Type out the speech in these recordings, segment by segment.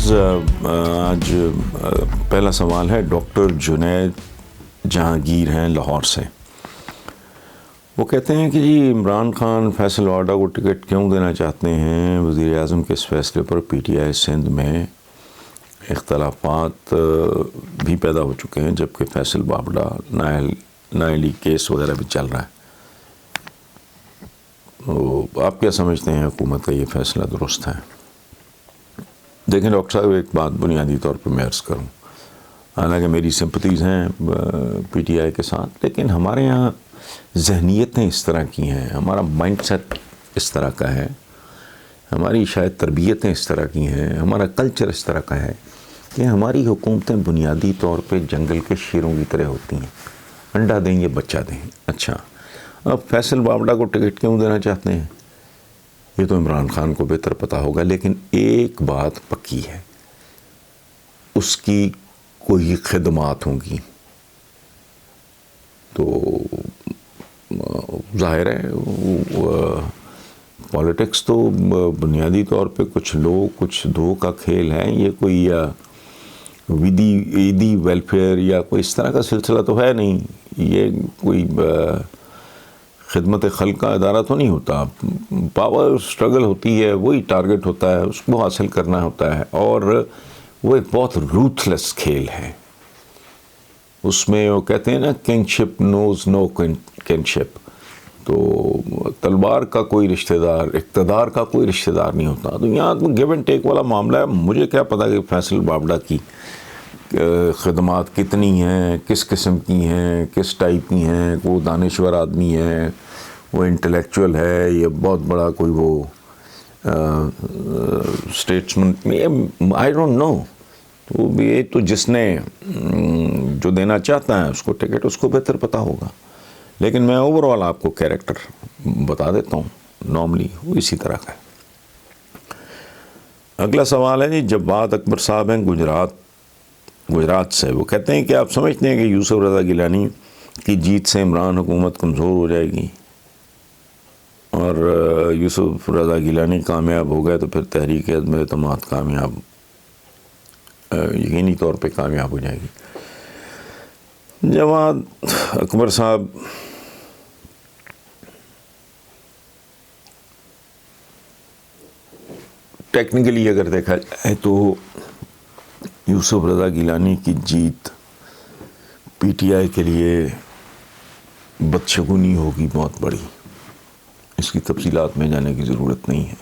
Viewers आज पहला सवाल है डॉक्टर जुनैद जहांगीर हैं लाहौर से। वो कहते हैं कि जी इमरान खान फैसल वाडा को टिकट क्यों देना चाहते हैं। वज़ीर आज़म के इस फैसले पर PTI सिंध में इख्तलाफात भी पैदा हो चुके हैं, जबकि फैसल वाडा नाअहली केस वगैरह भी चल रहा है। तो आप क्या समझते हैं, हुकूमत का ये फैसला दुरुस्त है? देखें डॉक्टर साहब, एक बात बुनियादी तौर पर मैं अर्ज़ करूँ, हालांकि मेरी सिंपथीज़ हैं PTI के साथ, लेकिन हमारे यहाँ ज़हनियतें इस तरह की हैं, हमारा माइंडसेट इस तरह का है, हमारी शायद तरबियतें इस तरह की हैं, हमारा कल्चर इस तरह का है कि हमारी हुकूमतें बुनियादी तौर पे जंगल के शेरों की तरह होती हैं, अंडा देंगे बच्चा दें। अच्छा, अब फैसल वाडा को टिकट क्यों देना चाहते हैं, ये तो इमरान खान को बेहतर पता होगा, लेकिन एक बात पक्की है, उसकी कोई खिदमात होंगी तो ज़ाहिर है पॉलिटिक्स तो बुनियादी तौर पे कुछ लोग कुछ दो का खेल है। ये कोई ईदी वेलफेयर या कोई इस तरह का सिलसिला तो है नहीं, ये कोई खिदमत खल्क का इदारा तो नहीं होता। पावर स्ट्रगल होती है, वही टारगेट होता है, उसको हासिल करना होता है, और वो एक बहुत रूथलेस खेल है। उसमें वो कहते हैं ना, किंगशिप नोज नो किंगशिप, तो तलवार का कोई रिश्तेदार, इक़्तिदार का कोई रिश्तेदार नहीं होता। तो यहाँ तो गिव एंड टेक वाला मामला है। मुझे क्या पता कि फैसल वाडा की खिदमात कितनी हैं, किस किस्म की हैं, किस टाइप की हैं, वो दानिश्वर आदमी है, वो इंटेलेक्चुअल है, ये बहुत बड़ा कोई वो स्टेट्समैन, आई डोंट नो। तो ये तो जिसने जो देना चाहता है उसको टिकट, उसको बेहतर पता होगा, लेकिन मैं ओवरऑल आपको कैरेक्टर बता देता हूँ, नॉर्मली वो इसी तरह का है। अगला सवाल है जी, जवाद अकबर साहब हैं गुजरात से। वो कहते हैं कि आप समझते हैं कि यूसुफ रज़ा गिलानी की जीत से इमरान हुकूमत कमज़ोर हो जाएगी, और यूसुफ रज़ा गिलानी कामयाब हो गए तो फिर तहरीक अदम एतमाद कामयाब, यकीनी तौर पे कामयाब हो जाएगी। जवाद अकबर साहब, टेक्निकली अगर देखा जाए तो यूसुफ रज़ा गिलानी की जीत PTI के लिए बदशगुनी होगी बहुत बड़ी। इसकी तफसीलात में जाने की ज़रूरत नहीं है।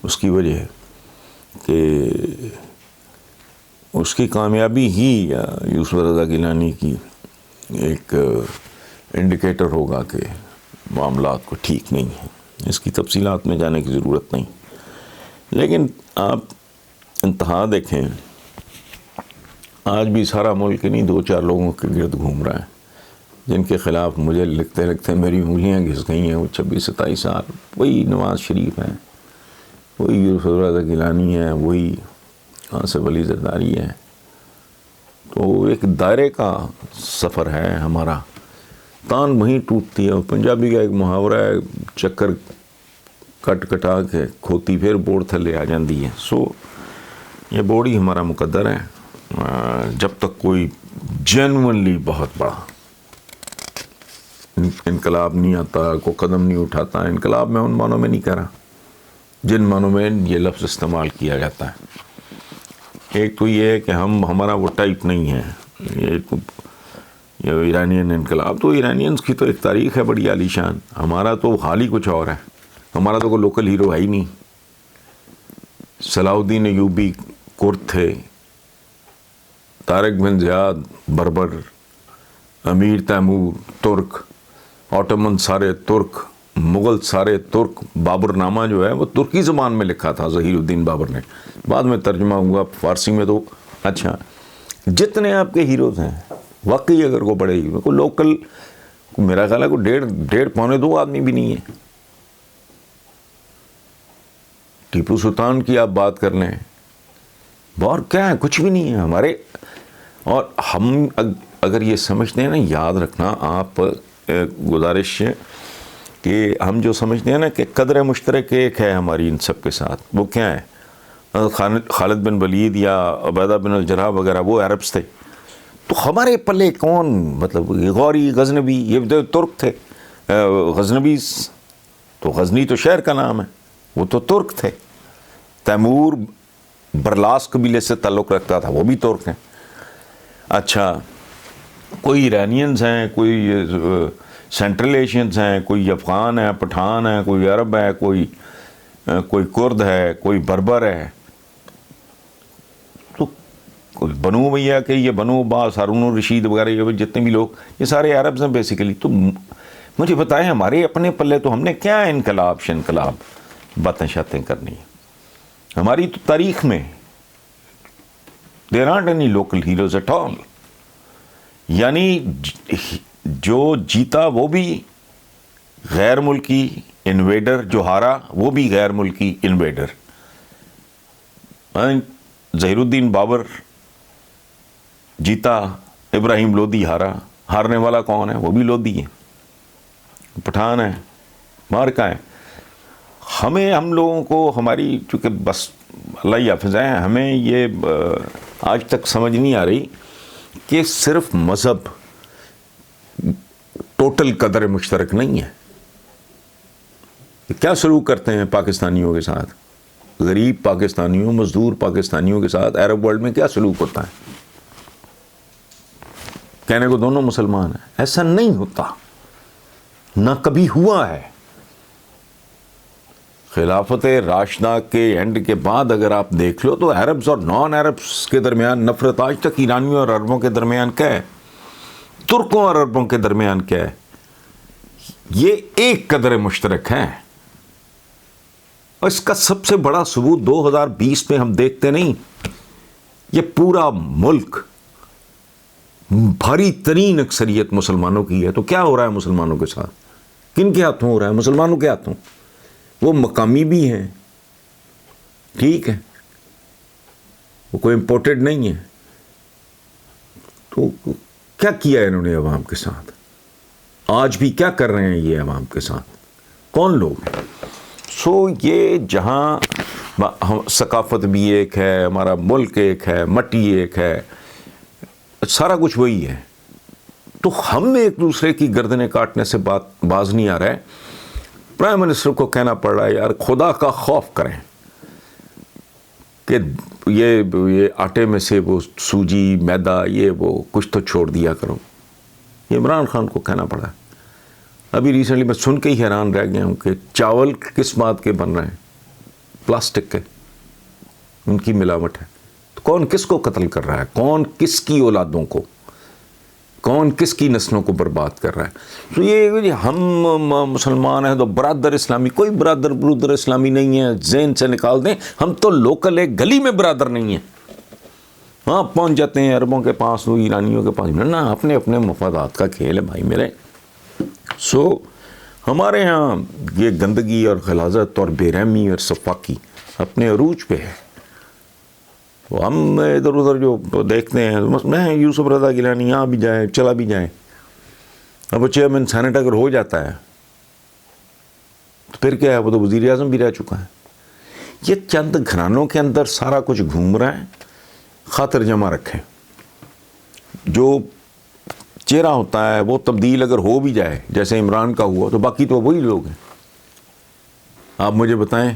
उसकी वजह है कि उसकी कामयाबी ही यूसुफ रज़ा गिलानी की एक इंडिकेटर होगा कि मामलात को ठीक नहीं है। इसकी तफसीलात में जाने की ज़रूरत नहीं, लेकिन आप इंतहा देखें, आज भी सारा मुल्क नहीं 2-4 लोगों के गिर्द घूम रहा है जिनके ख़िलाफ़ मुझे लिखते लिखते मेरी उंगलियां घिस गई हैं। वो 26-27 साल, वही नवाज़ शरीफ हैं, वही यूसुफ रज़ा गिलानी है, वही आसिफ अली ज़रदारी है। तो एक दायरे का सफ़र है हमारा, तान वहीं टूटती है। पंजाबी का एक मुहावरा है, चक्कर कट कटा के खोती फिर बोर्ड थले आ जाती है। सो ये बोर्ड ही हमारा मुकद्दर है। जब तक कोई जेन्युइनली बहुत बड़ा इनकलाब नहीं आता, को कदम नहीं उठाता। इनकलाब मैं उन मानों में नहीं कह रहा जिन मानों में ये लफ्ज़ इस्तेमाल किया जाता है। एक तो ये है कि हमारा वो टाइप नहीं है, ये ईरानियन इनकलाब, तो ईरानियंस की तो एक तारीख़ है बड़ी आलीशान। हमारा तो हाल ही कुछ और है। हमारा तो कोई लोकल हीरो है ही नहीं। सलाउद्दीन अयूबी कुर्द थे, तारिक बिन ज़ियाद बर्बर, अमीर तैमूर तुर्क, ऑटोमन सारे तुर्क, मुग़ल सारे तुर्क। बाबरनामा जो है वो तुर्की ज़बान में लिखा था ज़हीरुद्दीन बाबर ने, बाद में तर्जुमा हुआ फ़ारसी में। तो अच्छा, जितने आपके हीरोज़ हैं वाकई अगर को बड़े हीरो को लोकल, मेरा ख्याल है को 1.5-1.25-2 आदमी भी नहीं है। टीपू सुल्तान की आप बात कर लें, और क्या है, कुछ भी नहीं है हमारे। और हम अगर ये समझते हैं ना, याद रखना आप, गुजारिश कि हम जो समझते हैं ना कि कदर मुश्तरक एक है हमारी इन सब के साथ, वो क्या है, خالد بن ولید یا عبیدہ بن الجراح وغیرہ وہ عربس تھے، تو ہمارے پلے کون، مطلب غوری، غزنوی، یہ ترک تھے. غزنوی تو غزنی تو شہر کا نام ہے، وہ تو ترک تھے. تیمور برلاس قبیلے سے تعلق رکھتا تھا، وہ بھی ترک ہیں. اچھا، کوئی ایرانینز ہیں، کوئی سینٹرل ایشینز ہیں، کوئی افغان ہے، پٹھان ہے، کوئی عرب ہے، کوئی کرد ہے، کوئی بربر ہے. تو بنو امیہ کے یہ بنو عباس، ہارون الرشید وغیرہ یہ جتنے بھی لوگ، یہ سارے عربز ہیں بیسیکلی. تو مجھے بتائیں ہمارے اپنے پلے تو ہم نے کیا انقلاب شنقلاب باتیں شاتیں کرنی ہیں. ہماری تو تاریخ میں there aren't any local heroes at all. یعنی جو جیتا وہ بھی غیر ملکی انویڈر، جو ہارا وہ بھی غیر ملکی انویڈر. ظہیر الدین بابر جیتا، ابراہیم لودھی ہارا. ہارنے والا کون ہے؟ وہ بھی لودھی ہے، پٹھان ہے، مارکا ہے. ہم لوگوں کو ہماری چونکہ بس اللہ حافظ ہیں، ہمیں یہ آج تک سمجھ نہیں آ رہی کہ صرف مذہب ٹوٹل قدر مشترک نہیں ہے. کیا سلوک کرتے ہیں پاکستانیوں کے ساتھ، غریب پاکستانیوں، مزدور پاکستانیوں کے ساتھ عرب ورلڈ میں کیا سلوک ہوتا ہے؟ کہنے کو دونوں مسلمان ہیں، ایسا نہیں ہوتا، نہ کبھی ہوا ہے. خلافت راشدہ کے اینڈ کے بعد اگر آپ دیکھ لو تو عربز اور نان عربز کے درمیان نفرت آج تک ایرانیوں اور عربوں کے درمیان کیا ہے، ترکوں اور عربوں کے درمیان کیا ہے، یہ ایک قدر مشترک ہے. اور اس کا سب سے بڑا ثبوت 2020 میں ہم دیکھتے نہیں، یہ پورا ملک بھاری ترین اکثریت مسلمانوں کی ہے. تو کیا ہو رہا ہے مسلمانوں کے ساتھ؟ کن کے ہاتھوں ہو رہا ہے؟ مسلمانوں کے ہاتھوں. وہ مقامی بھی ہیں، ٹھیک ہے، وہ کوئی امپورٹڈ نہیں ہے. تو کیا کیا ہے انہوں نے عوام کے ساتھ؟ آج بھی کیا کر رہے ہیں یہ عوام کے ساتھ؟ کون لوگ ہیں؟ یہ جہاں ثقافت بھی ایک ہے، ہمارا ملک ایک ہے، مٹی ایک ہے، سارا کچھ وہی ہے. تو ہم ایک دوسرے کی گردنیں کاٹنے سے باز نہیں آ رہا ہے. پرائم منسٹر کو کہنا پڑ رہا ہے یار خدا کا خوف کریں کہ یہ آٹے میں سے وہ سوجی میدا یہ وہ کچھ تو چھوڑ دیا کرو. یہ عمران خان کو کہنا پڑا ہے. ابھی ریسنٹلی میں سن کے ہی حیران رہ گیا ہوں کہ چاول کس بات کے بن رہے ہیں؟ پلاسٹک کے، ان کی ملاوٹ ہے. تو کون کس کو قتل کر رہا ہے؟ کون کس کی اولادوں کو، کون کس کی نسلوں کو برباد کر رہا ہے؟ تو یہ ہم مسلمان ہیں تو برادر اسلامی، کوئی برادر اسلامی نہیں ہے، ذہن سے نکال دیں. ہم تو لوکل ایک گلی میں برادر نہیں ہیں. ہاں پہنچ جاتے ہیں عربوں کے پاس، وہ ایرانیوں کے پاس، نہ اپنے اپنے مفادات کا کھیل ہے بھائی میرے. ہمارے ہاں یہ گندگی اور غلاظت اور بے رحمی اور سفاکی اپنے عروج پہ ہے. ہم ادھر ادھر جو دیکھتے ہیں، میں یوسف رضا گیلانی یہاں بھی جائیں، چلا بھی جائیں، اب وہ چیئرمین سینٹ اگر ہو جاتا ہے تو پھر کیا ہے، وہ تو وزیر اعظم بھی رہ چکا ہے. یہ چند گھرانوں کے اندر سارا کچھ گھوم رہا ہے. خاطر جمع رکھیں، جو چہرہ ہوتا ہے وہ تبدیل اگر ہو بھی جائے جیسے عمران کا ہوا تو باقی تو وہی لوگ ہیں. آپ مجھے بتائیں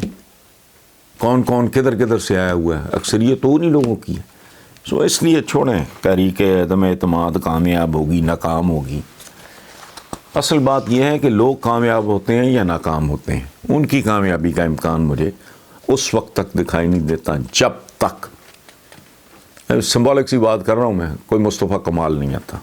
کون کون کدھر کدھر سے آیا ہوا ہے؟ اکثریت تو انہی لوگوں کی ہے. اس لیے چھوڑیں تحریک عدم اعتماد کامیاب ہوگی ناکام ہوگی. اصل بات یہ ہے کہ لوگ کامیاب ہوتے ہیں یا ناکام ہوتے ہیں. ان کی کامیابی کا امکان مجھے اس وقت تک دکھائی نہیں دیتا جب تک، سمبولک سی بات کر رہا ہوں میں، کوئی مصطفیٰ کمال نہیں آتا.